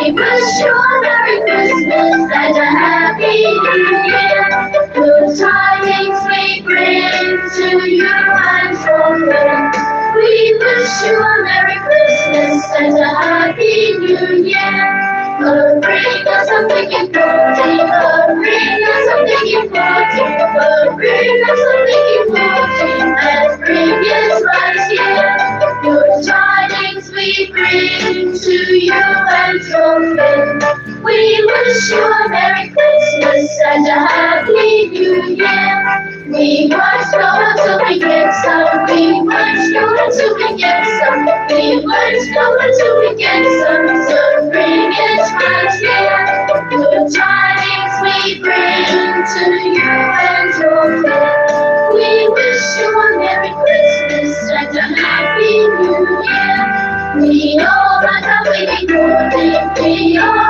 wish you a Merry Christmas and a Happy New Year. Good tidings we bring to you and your friends. We wish you a Merry Christmas and a Happy New Year. Bring us something important. Bring us something important. Bring us something important. As spring is right here. Good tidings we bring to you and your friends. We wish you a Merry Christmas and a Happy New Year. We won't go until we get some. We won't go until we get some. We won't go until we get some. So bring it right here. Good tidings we bring to you and your friends. We wish you a Merry Christmas and a Happy New Year. We all got a waiting for it. We all